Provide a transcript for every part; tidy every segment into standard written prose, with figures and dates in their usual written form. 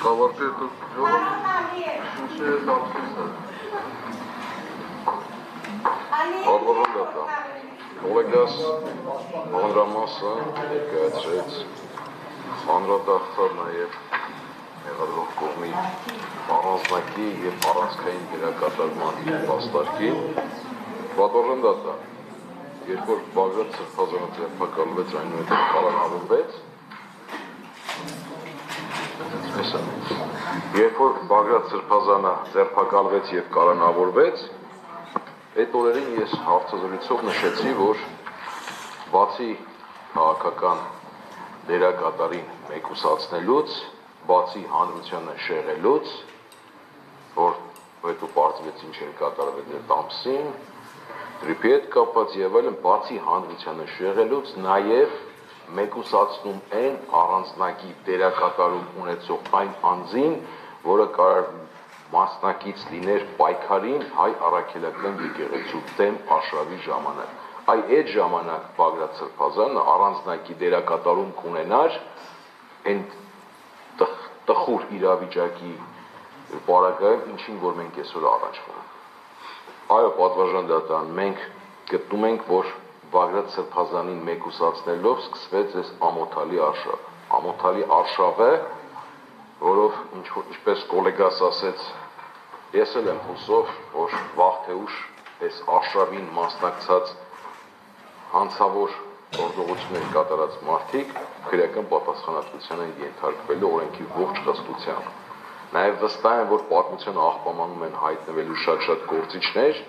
Կավարտի հետո ժողով շունչի հետ ապսիսը։ Ալվորոն դատա, կոլեգաս հանրամասը ներկայացրեց հանրադարձար նաև մեղադրող կողմի առանձնակի և առանցքային դերակատարման պաստարկին, պատորժն դատա, երբ որ Բագրատ Սրբազանը ձերբակալվեց, այնուհետև կալանավորվեց, երբ որ Բագրատ Սրբազանը ձերբակալվեց և կալանավորվեց, այդ օրերին ես հարցազրույցով նշեցի, որ բացի քաղաքական դերակատարին մեկուսացնելուց, բացի հանրությանը շեղելուց, որ հետո պարզվեց ինչ էր կատարվել այդ ամսին, տրիպի հետ կապված եւ այլն, բացի հանրությանը շեղելուց, նաև մեկուսացնում են առանձնակի դերակատարում ունեցող այն անձին, որը կարող մասնակից լիներ պայքարին հայ առաքելական եկեղեցու դեմ արշավի ժամանակ։ Այդ ժամանակ Բագրատ Սրբազանը առանձնակի դերակատարում կունենար այն տխուր իրավիճակի պարագայում, ինչին որ մենք այսօր առաջ գնանք։ Այո, պատվարժան դատան, մենք գտնում ենք, որ Բագրատ Սրբազանին մեկուսացնելով սկսվեց այս ամոթալի արշավ։ Ամոթալի արշավը, որով ինչպես կոլեգաս ասեց, ես էլ եմ հուսով, որ վաղ թե ուշ այս արշավին մասնակցած հանցավոր գործողություններ կատարած մարդիկ քրեական պատասխանատվության են ենթարկվելու օրենքի ողջ խստությամբ։ Նաև վստահ եմ, որ պատմության աղբամանում են հայտնվելու շատ գործիչներ,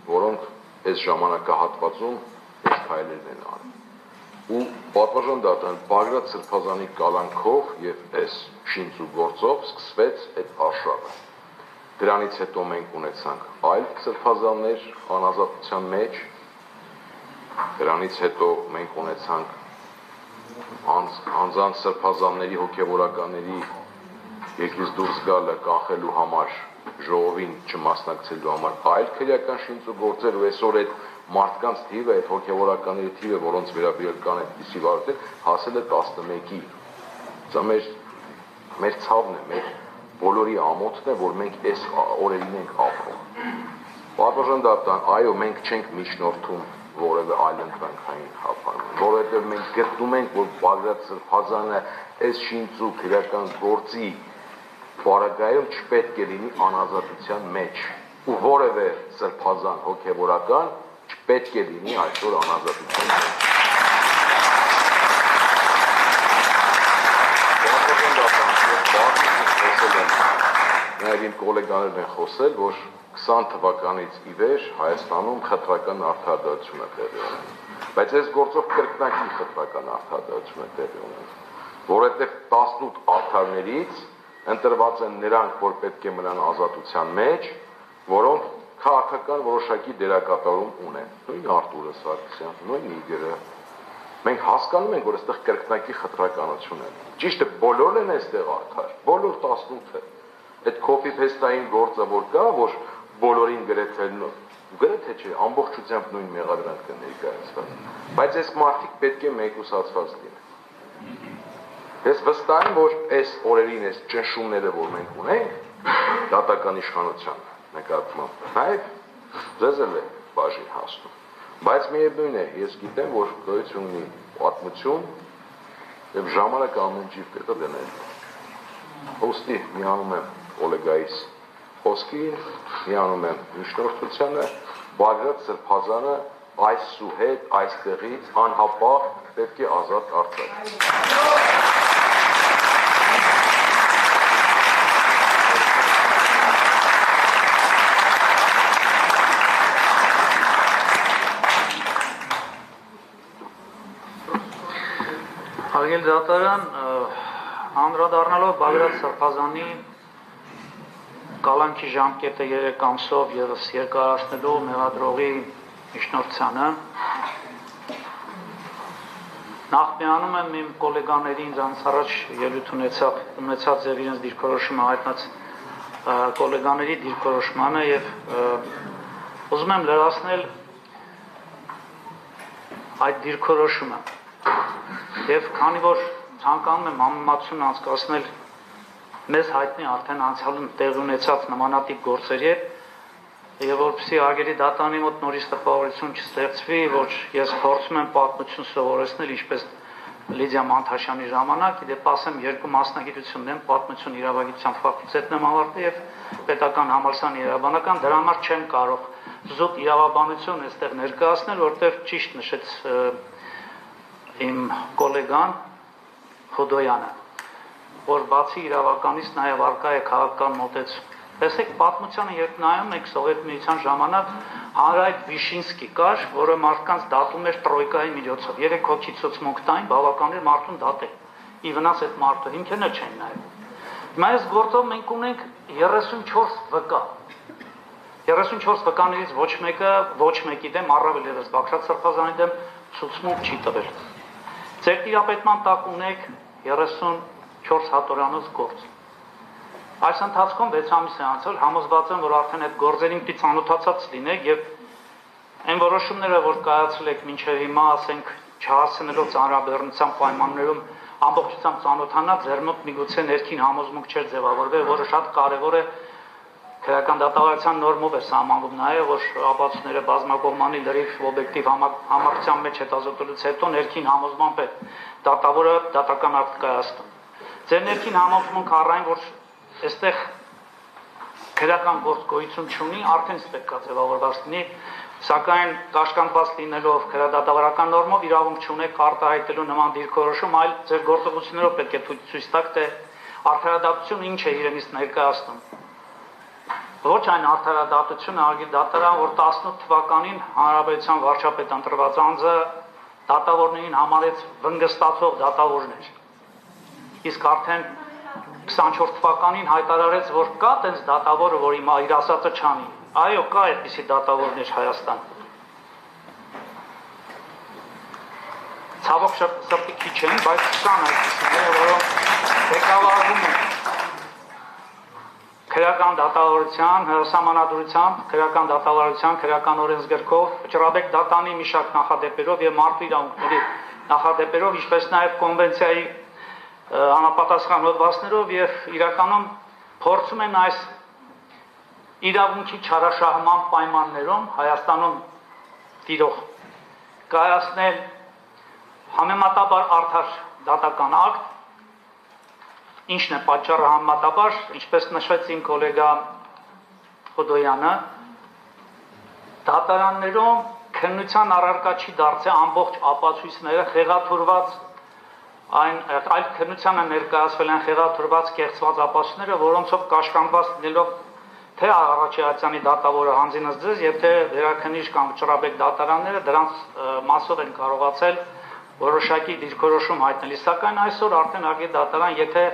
որոնք այս ժամանակահատվածում այս քայլերն են արել։ Ու պատվարժան դատան, Բագրատ Սրբազանի կալանքով եւ այս շինծու գործով սկսվեց այդ արշավը։ Դրանից հետո մենք ունեցանք այլ սրբազաններ անազատության մեջ, դրանից հետո մենք ունեցանք անձանց սրբազանների հոգևորականների երկրից դուրս գալը կանխելու համար, ժողովին չմասնակցելու համար այլ քրեական շինծու գործեր, ու այսօր այդ մարդկանց թիվը, այդ հոգևորականների թիվը, որոնց վերաբերյալ կան այդպիսի վարույթներ, հասել է 11-ի։ Սա մեր ցավն է, մեր բոլորի ամոթն է, որ մենք այս օրերին ենք ապրում։ Պատվարժան դատան, այո, մենք չենք միջնորդում որևէ այլ ընտրանքային հապարում, որովհետև մենք գտնում ենք, որ Բագրատ Սրբազանը այս շինծու քրեական գործի պարագայում չպետք է լինի անազատության մեջ, ու որևէ սրբազան հոգևորական չպետք է լինի այսօր անազատության մեջ։ Նաև իմ կոլեգաներն են խոսել, որ 20 թվականից ի վեր Հայաստանում խտրական արդարադատություն է տեղի ունենում, բայց այս գործով կրկնակի խտրական արդարադատություն է տեղի ունենում, որովհետև 18 արդարներից ընտրված են նրանք, որ պետք է մնան ազատության մեջ, որոնք քաղաքական որոշակի դերակատարում ունեն, նույն Արտուրը Սարգսյան, նույն Իգորը։ Մենք հասկանում ենք, որ այստեղ կրկնակի խտրականություն է։ Ճիշտ է, բոլորն են այստեղ արդար, բոլոր 18-ը։ Այդ copy-paste-ային գործը որ կա, որ բոլորին գրեթե չէ, ամբողջությամբ նույն մեղադրանքը ներկայացված, բայց այս մարդիկ պետք է մեկուսացված լինեն։ Ես վստահ եմ, որ այս օրերին այս ճնշումները, որ մենք ունենք, դատական իշխանության նկատմամբ, նաև ձեզ էլ է բաժին հասնում։ Բայց միևնույն է, ես գիտեմ, որ գոյություն ունի պատմություն եւ ժամանակը ամեն ինչ պետք է դնել։ Ոստի միանում եմ կոլեգայիս խոսքին, միանում եմ միջնորդությանը, Բագրատ Սրբազանը այսուհետ այստեղից անհապաղ պետք է ազատ արձակվի։ Հարգելի դատարան, անդրադառնալով Բագրատ Սրբազանի կալանքի ժամկետը 3 ամսով ևս երկարացնելու մեղադրողի միջնորդությանը, նախ միանում եմ իմ կոլեգաներին դրանց առաջ ելույթ ունեցած եւ իրենց դիրքորոշումը հայտնած կոլեգաների դիրքորոշմանը եւ ուզում եմ լրացնել այդ դիրքորոշումը եւ քանի որ ցանկանում եմ համեմատություն անցկացնել մեզ հայտնի արդեն անցյալում տեղի ունեցած նմանատիպ գործերի հետ եւ որպեսզի արգելի դատանի մոտ նորից տպավորություն չստեղծվի, որ ես փորձում եմ պատմություն սովորեցնել, ինչպես Լիդիա Մանթաշյանի ժամանակ, իդեպ ասեմ, երկու մասնագիտություն ունեմ, պատմություն իրավագիտության ֆակուլտետն եմ ավարտել եւ պետական համալսարանի իրավաբանական, դրա համար չեմ կարող զուտ իրավաբանություն այստեղ ներկայացնել, որտեղ ճիշտ նշեց իմ գոլեգան Խոդոյանը, որ բացի իրավականից նաև արկա է քաղաքական մոտեցում։ Տեսեք, պատմությանը երբ նայում եք Սովետ միության ժամանակ հանրայդ Վիշինսկի կար, որը մարդկանց դատում էր տրոյկայի միջոցով։ 3 հոգի ցուցմունքտային բավական էր մարդուն դատել։ Ի վնաս այդ մարդու հիմքերն չեն նայում։ Հիմա այս գործով մենք ունենք 34 վկա։ 34 վկաներից ոչ մեկի դեմ առավել ևս Բաղդադ Սրբազանի դեմ ցուցմունք չի տվել։ Ձեր տիրապետման տակ ունեք 34 հատորանոց գործ։ Այս ընթացքում 6 ամիս է անցել, համոզված եմ, որ արդեն այդ գործերին պիտի ծանոթացած լինեք եւ այն որոշումները, որ կայացրել եք մինչեւ հիմա, ասենք, չհասցնելով ծանրաբեռնության պայմաններում ամբողջությամբ ծանոթանալ, ձեր մոտ միգուցե ներքին համոզմունք չէր ձևավորվել, որը շատ կարեւոր է քրեական դատավարության նորմով է սահմանվում նաեւ, որ ապացույցները բազմակողմանի լրիվ օբյեկտիվ համակցության մեջ հետազոտելուց հետո ներքին համոզմամբ է դատավորը դատական ակտ կայացնում։ Ձեր ներքին համոզմունքը առայն որ այստեղ քրեական գործ գոյություն չունի, արդեն ստեղ կա ձևավորված լինի, սակայն կաշկանդված լինելով քրեադատավարական նորմով իրավունք չունեք արտահայտելու նման դիրքորոշում, այլ ձեր գործողություններով պետք է ցույց տաք, թե արդարադատությունը ինչ է իրենից ներկայացնում։ Ոչ այն արդարադատությունը, արգի դատարան, որ 18 թվականին հանրապետության վարչապետ ընտրված անձը դատավորներին համարեց վնգստացող դատավորներ։ Իսկ արդեն 24 թվականին հայտարարեց, որ կա տենց դատավորը, որ հիմա իր ասածը չանի։ Այո, կա այդպիսի դատավորներ Հայաստան։ Ցավոք սրտի քիչ են, բայց կան այդպիսիներ, որոնք ղեկավարվում են քրեական դատավորության, հրասահմանադրությամբ, քրեական դատավարության, քրեական օրենսգրքով, Վճռաբեկ դատանի մի շարք նախադեպերով եւ մարդու իրավունքների նախադեպերով, ինչպես նաեւ կոնվենցիայի համապատասխան հոդվածներով եւ իրականում փորձում են այս իրավունքի չարաշահման պայմաններում Հայաստանում տիրող կայացնել համեմատաբար արդար դատական ակտ, ինչն է պատճառը համեմատաբար, ինչպես նշեց իմ գոլեգա Խոդոյանը, դատարաններում քննության առարկա չի դարձել ամբողջ ապացույցները խեղաթյուրված այլ քննությանը ներկայացվել են խեղաթյուրված կեղծված ապացույցները, որոնցով կաշկանդված լինելով թե Արարատյանի դատավորը հանձինս ձեզ եւ թե վերաքննիչ կամ Վճռաբեկ դատարանները դրանց մասով են կարողացել որոշակի դիրքորոշում հայտնել, սակայն այսօր արդեն արգի դատարան, եթե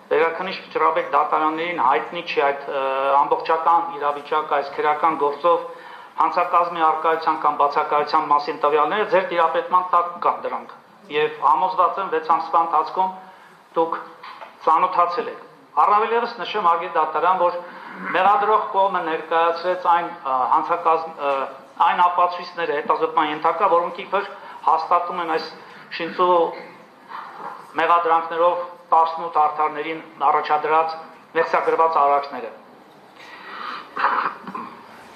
վերաքննիչ Վճռաբեկ դատարաններին հայտնի չի այդ ամբողջական իրավիճակը այս քրեական գործով հանցակազմի առկայության կամ բացակայության մասին տվյալները ձեր տիրապետման տակ կան դրանք եւ համոզված եմ 6 ամսվա ընթացքում դուք ծանոթացել եք։ Առավել ևս նշեմ արգի դատարան, որ մեղադրող կողմը ներկայացրեց այն ապացույցները հետազոտման ենթակա, որոնք իբր հաստատում են այս շինծու մեղադրանքներով 18 արդարներին առաջադրած մեղսագրված արարքները։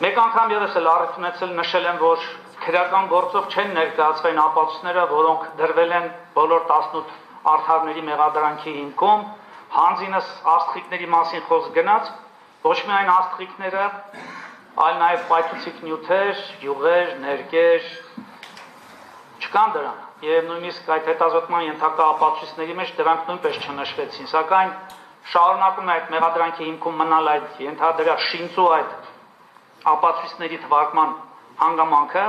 Մեկ անգամ ևս էլ առիթ ունեցել նշել եմ, որ քրեական գործով չեն ներկայացվել ապացույցները, որոնք դրվել են բոլոր 18 արդարների մեղադրանքի հիմքում, հանձինս աստղիկների մասին խոսք գնաց, ոչ միայն աստղիկները, այլ նաև պայթուցիկ նյութեր, յուղեր, ներկեր չկան դրան, եւ նույնիսկ այդ հետազոտման ենթակա ապացույցների մեջ դրանք նույնպես չնշվեցին, սակայն շարունակում է այդ մեղադրանքի հիմքում մնալ այդ ենթադրյալ շինծու այդ ապացույցների թվարկման հանգամանքը,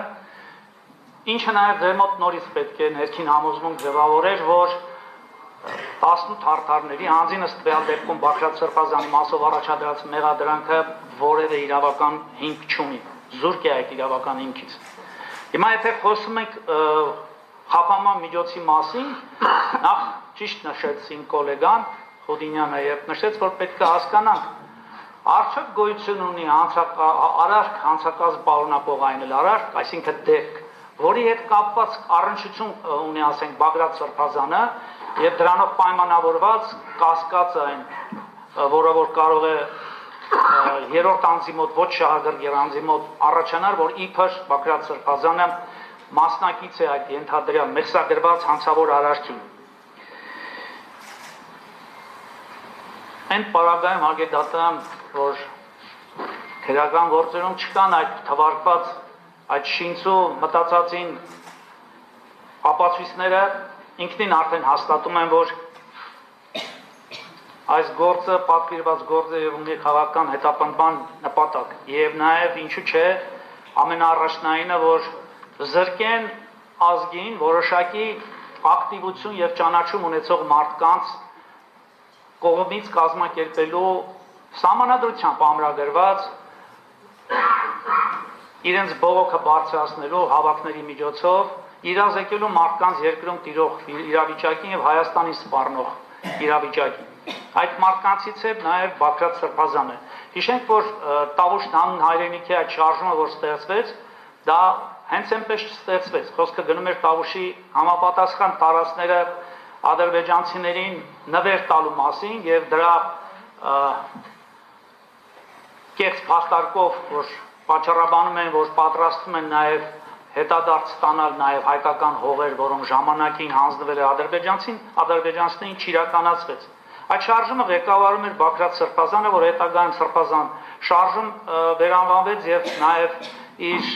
ինչը նաև ձեր մոտ նորից պետք է ներքին համոզմունք ձևավորեր, որ 18 արդարների հանձինս տվյալ դեպքում Բաղդադ Սրբազանի մասով առաջադրած մեղադրանքը որևէ իրավական հիմք չունի, զուրկ է այդ իրավական հիմքից։ Հիմա եթե խոսում ենք խափանման միջոցի մասին, նախ ճիշտ նշեց իմ գոլեգան Խոդինյանը եւ նշեց, որ պետք է հասկանանք, արդյոք գոյություն ունի արարք հանցակազմ պարունակող այն էլ արարք, այսինքն դեպք, որի հետ կապված առնչություն ունի, ասենք, Բաղդադ Սրբազանը եւ դրանով պայմանավորված կասկած այն որը որ կարող է երրորդ անձի մոտ, ոչ շահագրգիռ անձի մոտ առաջանալ, որ իբր Բագրատ Սրբազանը մասնակից է այդ ենթադրյալ մեղսագրված հանցավոր արարքին։ Այն պարագայում հագեդատան, որ քրեական գործերում չկան այդ թվարկված այդ շինցու մտածածին ապացույցները ինքնին արդեն հաստատում են, որ այս գործը պատվիրված գործ է եւ ունի քաղաքական հետապնդման նպատակ եւ նաեւ ինչու՞ չէ ամենաառաջնայինը որ զրկեն ազգին որոշակի ակտիվություն եւ ճանաչում ունեցող մարդկանց կողմից կազմակերպելու սահմանադրությամբ ամրագրված իրենց բողոքը բարձրացնելու հավաքների միջոցով իրազեկելու մարդկանց երկրում տիրող իրավիճակին եւ Հայաստանի սպառնող իրավիճակին այդ մարդկանցից է նաև Բագրատ Սրբազանը։ Հիշենք, որ Տավուշ հանուն հայրենիքի այդ շարժումը, որ ստեղծվեց, դա հենց այնպես չստեղծվեց։ Խոսքը գնում էր Տավուշի համապատասխան տարածքները ադրբեջանցիներին նվեր տալու մասին եւ դրա կեղծ փաստարկով, որ պատճառաբանում են, որ պատրաստվում են նաև հետադարձ ստանալ նաև հայկական հողեր, որոնք ժամանակին հանձնվել է ադրբեջանցիներին չիրականացվեց։ Այդ շարժումը ղեկավարում էր Բագրատ Սրբազանը, որ հետագայում Սրբազան շարժում վերանվանվեց եւ նաեւ իր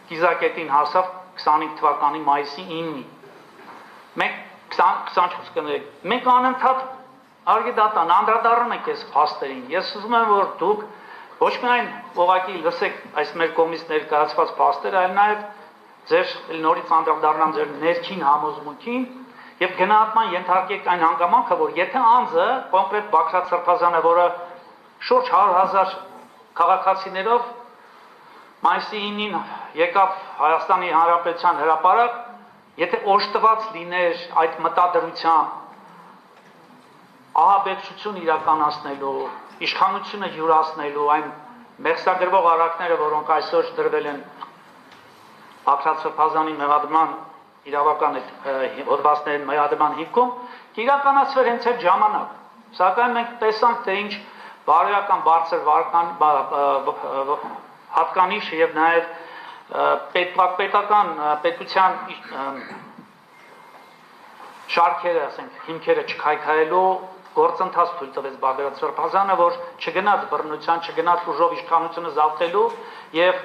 կիզակետին հասավ 25 թվականի մայիսի 9-ին։ Մենք 24 կներեք։ Մենք անընդհատ արգեդատան անդրադառնում ենք այս փաստերին։ Ես ուզում եմ, որ դուք ոչ միայն ուղղակի լսեք այս մեր կողմից ներկայացված փաստերը, այլ նաեւ ձեր նորից անդրադառնամ ձեր ներքին համոզմունքին եւ գնահատման ենթարկեք այն հանգամանքը, որ եթե անձը կոնկրետ Բագրատ Սրբազանը, որը շուրջ 100,000 քաղաքացիներով մայիսի 9-ին եկավ Հայաստանի Հանրապետության հրապարակ, եթե օժտված լիներ այդ մտադրությամբ ահաբեկչություն իրականացնելու, իշխանությունը յուրացնելու այն մեղսագրվող արարքները, որոնք այսօր դրվել են Բագրատ Սրբազանի մեղադրման իրավական հոդվածների մեղադրման հիմքում, կիրականացվեր հենց այդ ժամանակ։ Սակայն մենք տեսանք, թե ինչ բարոյական բարձր հատկանիշ եւ նաեւ պետական պետության շարքերը, ասենք, հիմքերը չքայքայելու գործընթաց թույլ տվեց Բագրատ Սրբազանը, որ չգնաց բռնության, չգնաց ուժով իշխանությունը զավթելու եւ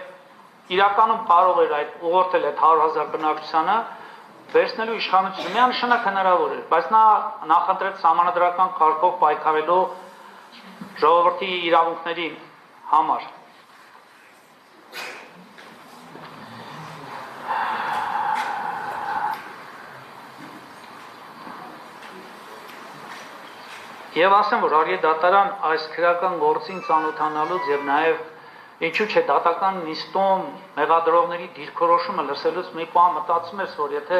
իրականում կարող էր այդ ուղղորդել այդ 100,000 բնակչությանը վերցնելու իշխանությունը միանշանակ հնարավոր էր, բայց նա նախընտրեց սահմանադրական կարգով պայքարելու ժողովրդի իրավունքների համար։ Եվ ասեմ, որ Արիե դատարան այս քրեական գործին ծանոթանալուց եւ նաեւ ինչու՞ չէ դատական նիստում մեղադրողների դիրքորոշումը լսելուց մի բան մտածում ես, որ եթե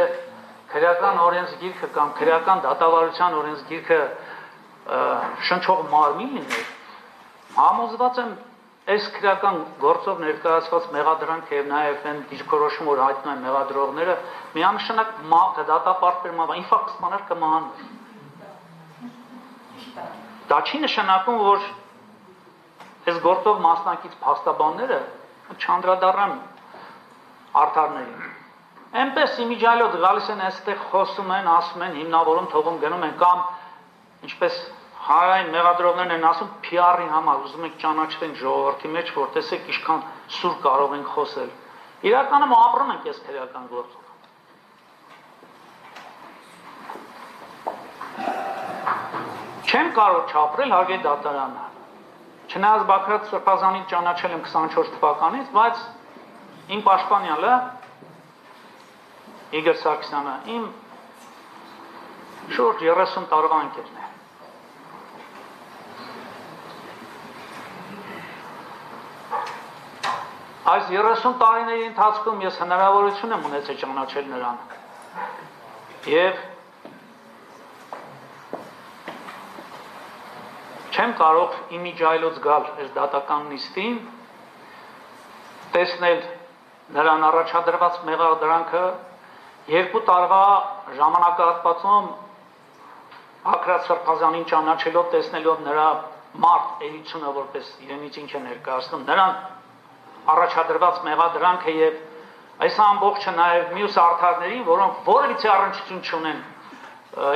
քրեական օրենսգիրքը կամ քրեական դատավարության օրենսգիրքը շնչող մարմին լիներ, համոզված եմ այս քրեական գործով ներկայացված մեղադրանքը եւ նաեւ այն դիրքորոշումը, որ հայտնում են մեղադրողները, միանշանակ դատապարտվեր, ինֆակտ ստանար կմահանար։ Դա չի նշանակում, որ այս գործով մասնակից փաստաբանները չանդրադառնան արդարներին։ Այնպես իմիջիայլոց գալիս են այստեղ խոսում են, ասում են, հիմնավորում թողում գնում են կամ ինչպես հայային մեղադրողներն են ասում PR-ի համար, ուզում ենք ճանաչվենք ժողովրդի մեջ, որ տեսեք ինչքան սուր կարող ենք խոսել։ Իրականում ապրում ենք այս քրեական գործով։ Չեմ կարող չապրել հարգելի դատարանը։ Չնայած Բագրատ Սրբազանին ճանաչել եմ 24 թվականից, բայց իմ պաշտպանյալը Իգոր Սարգսյանը իմ շուրջ 30 տարվա ընկերն է։ Այս 30 տարիների ընթացքում ես հնարավորություն եմ ունեցել ճանաչել նրան։ Եվ չեմ կարող իմիջայլոց գալ այս դատական նիստին, տեսնել նրան առաջադրված մեղադրանքը 2 տարվա ժամանակահատվածում Հակրատ Սրբազանին ճանաչելով, տեսնելով նրա մարդ էությունը, որպես իրենից ինչ է ներկայացնում, նրան առաջադրված մեղադրանքը եւ այս ամբողջը նաեւ մյուս արդարներին, որոնք որևիցե առնչություն չունեն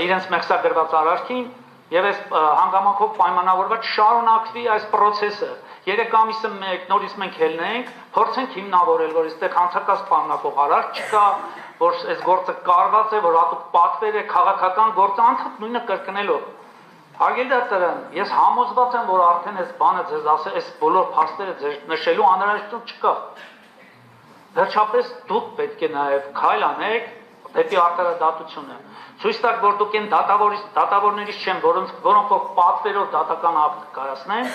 իրենց մեղսագրված արարքին, եւ այս հանգամանքով պայմանավորված շարունակվի այս process-ը 3 ամիսը մեկ նորից մենք ելնենք, փորձենք հիմնավորել, որ այստեղ հանցակաց պարունակող արարք չկա, որ այս գործը կարված է, որ հատուկ պատվեր է, քաղաքական գործը անդադ նույնը կրկնելով։ Հարգելի դատարան, ես համոզված եմ, որ արդեն այս բանը ձեզ ասել, այս բոլոր փաստերը ձեզ նշելու անհրաժեշտություն չկա։ Վերջապես դուք պետք է նաև քայլ անեք դեպի արտարադատությունը։ Ցույց տաք, որ դուք այն դատավորներից չեն, որոնք որ պատվերով դատական ակտ կայացնեն,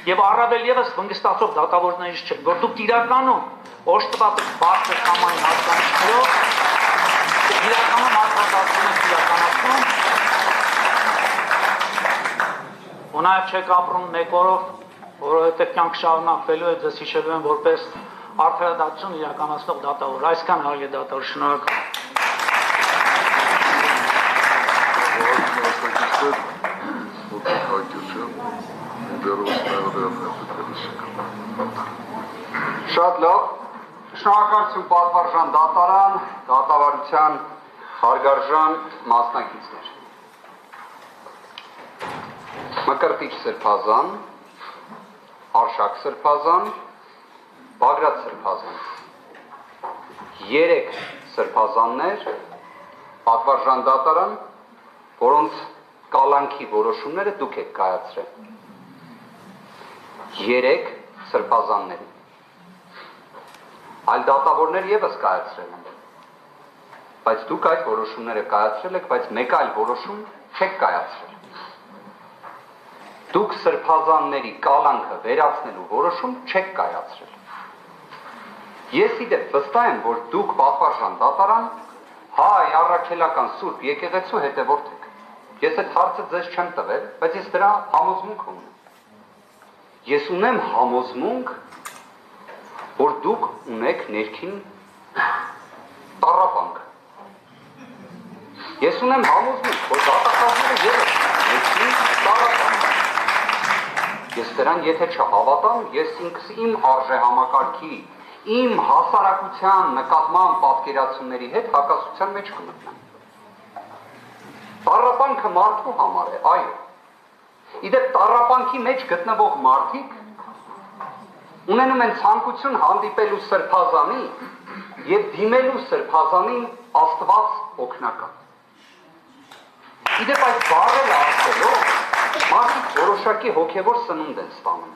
եւ առավել եւս վնգստացող դատավորներից չեն, որ դուք իրականում օժտված եք բարձր կամային հատկանիշներով, իրականում արտադատություն եք իրականացնում, ու նաեւ չեք ապրում մեկ օրով, որովհետեւ կյանք շարունակվելու է, ձեզ հիշելու են որպես արտարադատություն իրականացնող դատավոր։ Այսքան հարգելի դատավոր, շնորհակալ։ Շատ լավ, շնորհակալություն պատվարժան դատարան, դատավարության հարգարժան մասնակիցներ։ Մկրտիչ Սրբազան, Արշակ Սրբազան, Բագրատ Սրբազան։ 3 սրբազաններ, պատվարժան դատարան, որոնց կալանքի որոշումները դուք եք կայացրել։ 3 սրբազանների։ Այլ դատավորներ եւս կայացրել են։ Բայց դուք այդ որոշումները կայացրել եք, բայց մեկ այլ որոշում չեք կայացրել։ Դուք սրբազանների կալանքը վերացնելու որոշում չեք կայացրել։ Ես իդեպ վստահ եմ, որ դուք պատվարժան դատարան հայ առաքելական Սուրբ եկեղեցու հետևորդ եք։ Ես այդ հարցը ձեզ չեմ տվել, բայց ես դրա համոզմունք ունեմ։ Ես ունեմ համոզմունք, որ դուք ունեք ներքին տառապանք։ Ես ունեմ համոզմունք, որ դատախազները ևս ներքին տառապանք։ Ես դրան եթե չհավատամ, ես ինքս իմ արժեհամակարգի, իմ հասարակության նկատմամբ պատկերացումների հետ հակասության մեջ կմտնեմ։ Տառապանքը մարդու համար է, այո։ Իդեպ տառապանքի մեջ գտնվող մարդիկ ունենում են ցանկություն հանդիպելու սրբազանի եւ դիմելու սրբազանին Աստված օգնական։ Իդեպ այդ բառերը ասելով մարդիկ որոշակի հոգեվոր սնունդ են ստանում։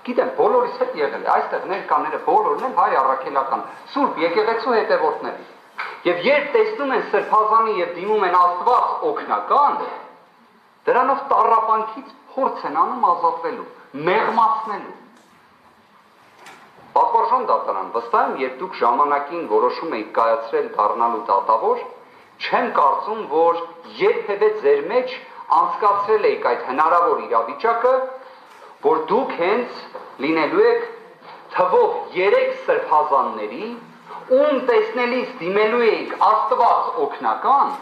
Գիտեմ, բոլորիս հետ եղել է, այստեղ ներկաները բոլորն են հայ առաքելական Սուրբ եկեղեցու հետևորդներ։ Եվ երբ տեսնում են սրբազանի եւ դիմում են Աստված օգնական, դրանով տառապանքից փորձ են անում ազատվելու, մեղմացնելու։ Պատվարժան դատարան, վստահ եմ, երբ դուք ժամանակին որոշում եք կայացրել դառնալու դատավոր, չեմ կարծում, որ երբևէ ձեր մեջ անցկացրել եք այդ հնարավոր իրավիճակը, որ դուք հենց լինելու եք թվով 3 սրբազանների, ում տեսնելիս դիմելու եք Աստված օգնական,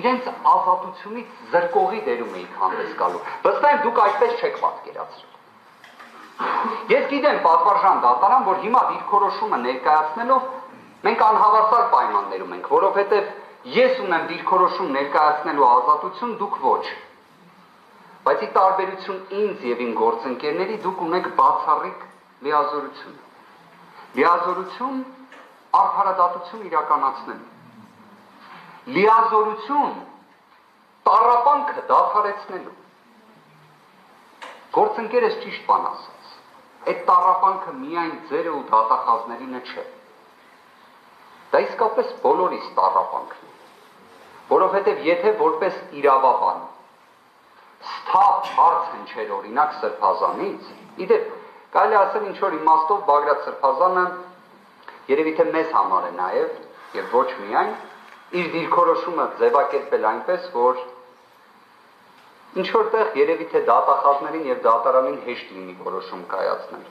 իրենց ազատությունից զրկողի դերում եք հանդես գալու։ Վստահ եմ, դուք այդպես չեք պատկերացրել։ Ես գիտեմ, պատվարժան դատարան, որ հիմա դիրքորոշումը ներկայացնելով մենք անհավասար պայմաններում ենք, որովհետև ես ունեմ դիրքորոշում ներկայացնելու ազատություն, դուք ոչ։ Բայց ի տարբերություն ինձ եւ իմ գործընկերների դուք ունեք բացառիկ լիազորություն։ Լիազորություն արդարադատություն իրականացնելու։ Լիազորություն տառապանքը դադարեցնելու։ Գործընկերս ճիշտ բան ասաց։ Այդ տառապանքը միայն ձերը ու դատախազներինը չէ։ Դա իսկապես բոլորիս տառապանքն է։ Որովհետև եթե որպես իրավաբան սթափ հարց հնչեր օրինակ Սրբազանից, իդեպ կարելի ասել ինչ որ իմաստով Բագրատ Սրբազանը երևի թե մեզ համար է նաև եւ ոչ միայն իր դիրքորոշումը ձևակերպել այնպես, որ ինչ որտեղ երևի թե դատախազներին եւ դատարանին հեշտ լինի որոշում կայացնել։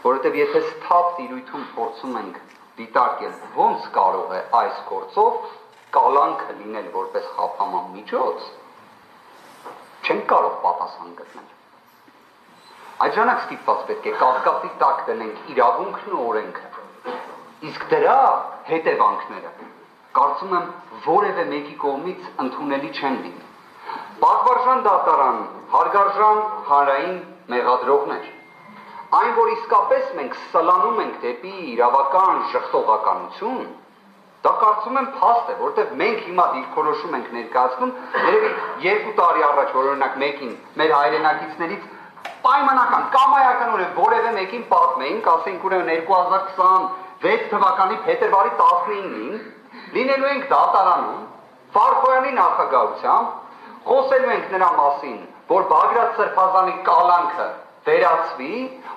Որովհետեւ եթե սթափ տիրույթում փորձում ենք դիտարկել ոնց կարող է այս գործով կալանքը լինել որպես խափաման միջոց, չենք կարող պատասխան գտնել։ Այդ ժամանակ ստիպված պետք է կասկածի տակ դնենք իրավունքն ու օրենքը։ Իսկ դրա հետևանքները կարծում եմ որևէ մեկի կողմից ընդունելի չեն լինի։ Պատվարժան դատարան, հարգարժան հանրային մեղադրողներ, այն որ իսկապես մենք սլանում ենք դեպի իրավական ժխտողականություն, դա կարծում եմ փաստ է, որտեղ մենք հիմա դիրքորոշում ենք ներկայացնում, երևի 2 տարի առաջ, որ օրինակ մեկին մեր հայրենակիցներից պայմանական, կամայականորեն որևէ մեկին պատմեինք, ասենք ուրեմն 2026 թվականի փետրվարի 19-ին լինելու ենք դատարանում, Ֆարխոյանի նախագահությամբ, խոսելու ենք նրա մասին, որ Բագրատ Սրբազանի կալանքը վերացվի,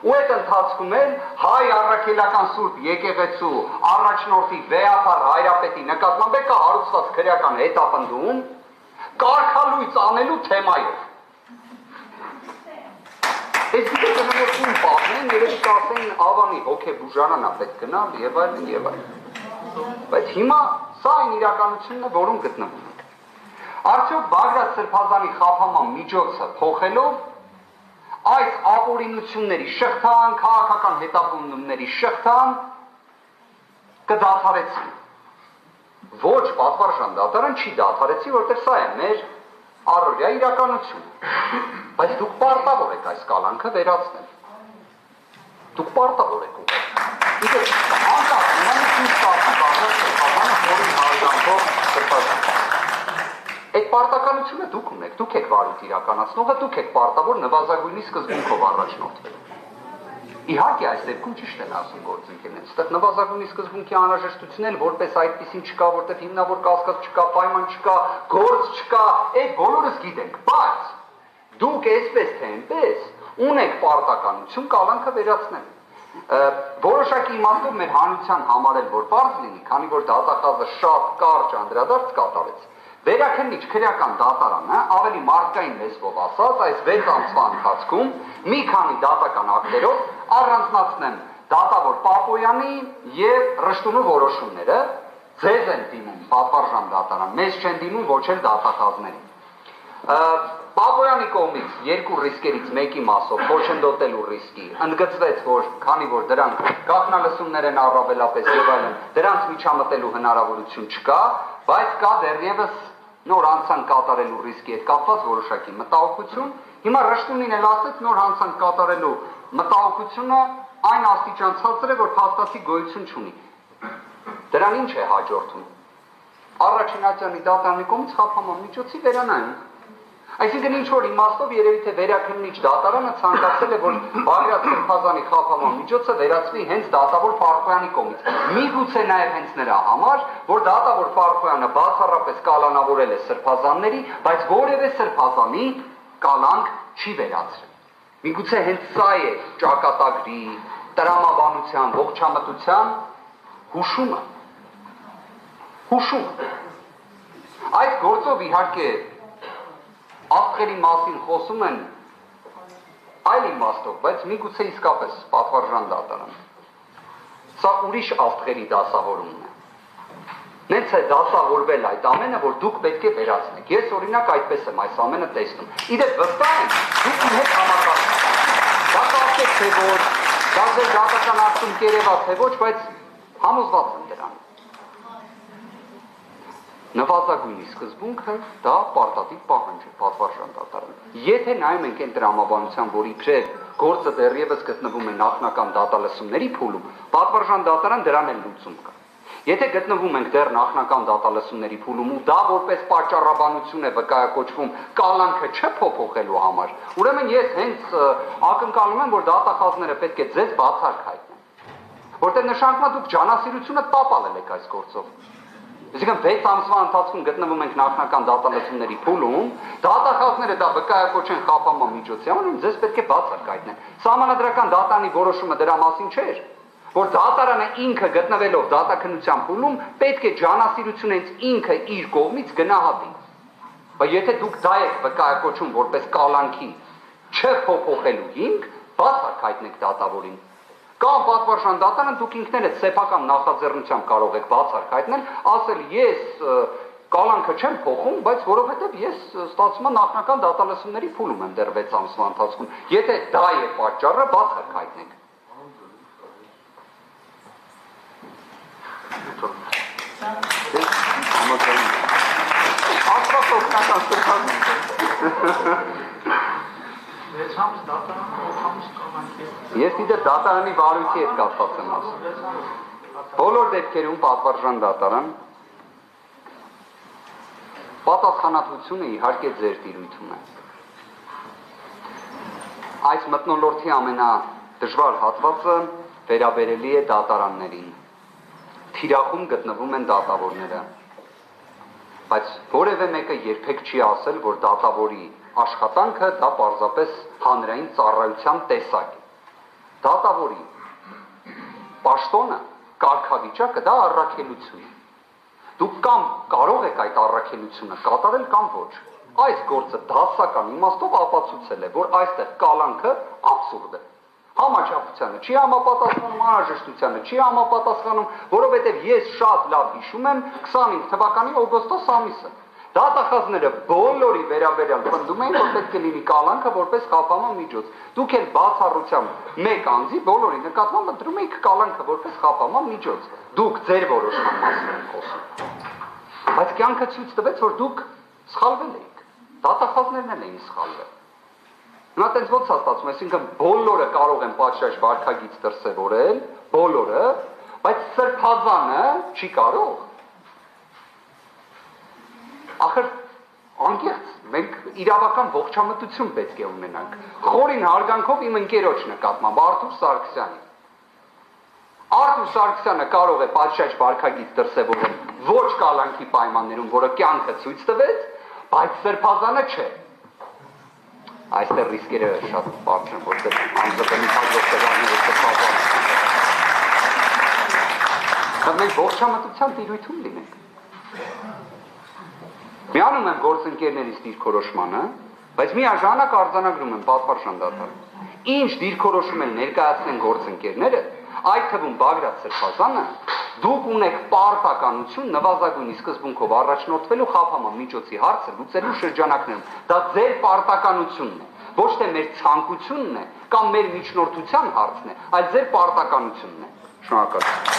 ու այդ ընթացքում էլ հայ առաքելական Սուրբ եկեղեցու առաջնորդի վեհապար հայրապետի նկատմամբ կա հարուցված քրեական հետապնդում կարգալույծ անելու թեմայով։ Այս դեպքում պատմեն, երևի կասեն Ավանի հոգեբուժարանա պետք գնալ եւ այլն եւ այլն։ Բայց հիմա սա այն իրականությունն է, որում գտնվում ենք։ Արդյոք Բագրատ Սրբազանի խափաման միջոցը փոխելով այս ապօրինությունների շղթան, քաղաքական հետապնդումների շղթան կդադարեցվի։ Ոչ պատվարժան դատարան չի դադարեցի, որտեղ սա է մեր առօրյա իրականությունը։ Բայց դուք պարտավոր եք այս կալանքը վերացնել։ Դուք պարտավոր եք ուղղել։ Իսկ անկախ նմանություն ստացի Բագրատ Սրբազանը հորին հարազանքով Սրբազան։ Այդ պարտականությունը դուք ունեք, դուք եք վարույթ իրականացնողը, դուք եք պարտավոր նվազագույնի սկզբունքով առաջնորդվել։ Իհարկե այս դեպքում ճիշտ են ասում գործընկերներս, այստեղ նվազագույնի սկզբունքի անհրաժեշտությունն էլ որպես այդպեսին չկա, որտեղ հիմնավոր կասկած չկա, պայման չկա, գործ չկա, այդ բոլորս գիտենք, բայց դուք այսպես թե այնպես ունեք պարտականություն կալանքը վերացնել։ Որոշակի իմաստով մեր հանրության համար էլ որ բարձ լինի, քանի որ դատախազը շատ կարճ անդրադարձ կատարեց։ Վերաքննիչ քրեական դատարանը ավելի մարդկային լեզվով ասած այս 6 ամսվա ընթացքում մի քանի դատական ակտերով առանձնացնեմ դատավոր Պապոյանի եւ Ռշտունու որոշումները, ձեզ են դիմում պատվարժան դատարան, մեզ չեն դիմում ոչ էլ դատախազներին։ Պապոյանի կողմից 2 ռիսկերից մեկի մասով խոչընդոտելու ռիսկի ընդգծվեց, որ քանի որ դրանք գաղտնալսումներ են առավելապես եւ այլն, դրանց միջամտելու հնարավորություն չկա, բայց կա դեռևս նոր անցանք կատարելու ռիսկի հետ կապված որոշակի մտահոգություն։ Հիմա Ռշտունին էլ ասեց նոր անցանք կատարելու մտահոգությունը այն աստիճան ցածր է, որ փաստացի գոյություն չունի։ Դրան ինչ է հաջորդում։ Առաջին ատյանի դատարանի կողմից խափաման միջոցի վերանայում։ Այսինքն ինչ որ իմաստով երևի թե վերաքննիչ դատարանը ցանկացել է, որ Բագրատ Սրբազանի խափաման միջոցը վերացվի հենց դատավոր Ֆարխոյանի կողմից։ Միգուցե նաև հենց նրա համար, որ դատավոր Ֆարխոյանը բացառապես կալանավորել է սրբազանների, բայց որևէ սրբազանի կալանք չի վերացրել։ Միգուցե հենց սա է ճակատագրի, տրամաբանության, ողջամտության հուշումը։ Այս գործով իհարկե աստղերի մասին խոսում են այլ իմաստով, բայց միգուցե իսկապես պատվարժան դատարան։ Սա ուրիշ աստղերի դասավորումն է։ Նենց է դասավորվել այդ ամենը, որ դուք պետք է վերացնեք։ Ես օրինակ այդպես եմ այս ամենը տեսնում։ Իդեպ վստահ եմ, դուք իմ հետ համակարգ։ Դա կարծեք թե որ, դա ձեր դատական արդյունք երևա թե ոչ, բայց համոզված եմ դրան։ Նվազագույնի սկզբունքը դա պարտադիր պահանջ է պատվարժան դատարան։ Եթե նայում ենք այն տրամաբանության, որ իբրև գործը դեռևս գտնվում է նախնական դատալսումների փուլում, պատվարժան դատարան դրան էլ լուծում կա։ Եթե գտնվում ենք դեռ նախնական դատալսումների փուլում ու դա որպես պատճառաբանություն է վկայակոչվում կալանքը չփոփոխելու համար, ուրեմն ես հենց ակնկալում եմ, որ դատախազները պետք է ձեզ բացառք հայտնեն։ Որտեղ նշանակում է դուք ջանասիրությունը տապալել եք այս գործով։ Այսինքն 6 ամսվա ընթացքում գտնվում ենք նախնական դատալսումների փուլում, դատախազները դա վկայակոչեն խափաման միջոցի, ուրեմն ձեզ պետք է բացառք հայտնեն։ Սահմանադրական դատանի որոշումը դրա մասին չէր, որ դատարանը ինքը գտնվելով դատաքննության փուլում պետք է ջանասիրությունը հենց ինքը իր կողմից գնահատի։ Բայց եթե դուք դա եք վկայակոչում որպես կալանքի չփոփոխելու հիմք, բացառք հայտնեք դատավորին։ Կամ պատվարժան դատարանը դուք ինքներդ սեփական նախաձեռնությամբ կարող եք բացառք հայտնել, ասել ես կալանքը չեմ փոխում, բայց որովհետև ես ստացվում է նախնական դատալսումների փուլում եմ դեռ 6 ամսվա ընթացքում։ Եթե դա է պատճառը, բացառք հայտնեք։ Ես դիտը դատարանի վարույթի հետ կապված եմ ասում։ Բոլոր դեպքերում պատվարժան դատարան պատասխանատվությունը իհարկե ձեր տիրույթում է։ Այս մթնոլորտի ամենադժվար հատվածը վերաբերելի է դատարաններին։ Թիրախում գտնվում են դատավորները։ Բայց որևէ մեկը երբեք չի ասել, որ դատավորի աշխատանքը դա պարզապես հանրային ծառայության տեսակ է։ Դատավորի պաշտոնը, կարգավիճակը դա առաքելություն է։ Դուք կամ կարող եք այդ առաքելությունը կատարել կամ ոչ։ Այս գործը դասական իմաստով ապացուցել է, որ այստեղ կալանքը աբսուրդ է։ Համաչափությանը չի համապատասխանում, անհրաժեշտությանը չի համապատասխանում, որովհետև ես շատ լավ հիշում եմ 25 թվականի օգոստոս ամիսը։ Դատախազները բոլորի վերաբերյալ պնդում էին, որ պետք է լինի կալանքը որպես խափանման միջոց։ Դուք էլ բացառությամբ մեկ անձի բոլորի նկատմամբ ընտրում եք կալանքը որպես խափանման միջոց։ Դուք ձեր որոշման մասին եք խոսում։ Բայց կյանքը ցույց տվեց, որ դուք սխալվել եք։ Դատախազներն էլ էին սխալվել։ Հիմա տենց ոնց է ստացվում, այսինքն բոլորը կարող են պատշաճ վարքագիծ դրսևորել, բոլորը, բայց սրբազանը չի կարող։ Ախր անկեղծ մենք իրավական ողջամտություն պետք է ունենանք։ Խորին հարգանքով իմ ընկերոջ նկատմամբ Արթուր Սարգսյանի։ Արթուր Սարգսյանը կարող է պատշաճ վարքագիծ դրսևորել ոչ կալանքի պայմաններում, որը կյանքը ցույց տվեց, բայց սրբազանը չէ։ Այստեղ ռիսկերը շատ բարձր են, որտեղ անձնական հաջողությունները սրբազան են։ Մենք ողջամտության տիրույթում լինենք։ Միանում եմ գործընկերներից դիրքորոշմանը, բայց միաժամանակ արձանագրում եմ պատվարժան դատարան։ Ինչ դիրքորոշում են ներկայացնեն գործընկերները, այդ թվում Բագրատ Սրբազանը, դուք ունեք պարտականություն նվազագույնի սկզբունքով առաջնորդվելու խափանման միջոցի հարցը լուծելու շրջանակներում։ Դա ձեր պարտականությունն է, ոչ թե մեր ցանկությունն է կամ մեր միջնորդության հարցն է, այլ ձեր պարտականությունն է։ Շնորհակալ եմ։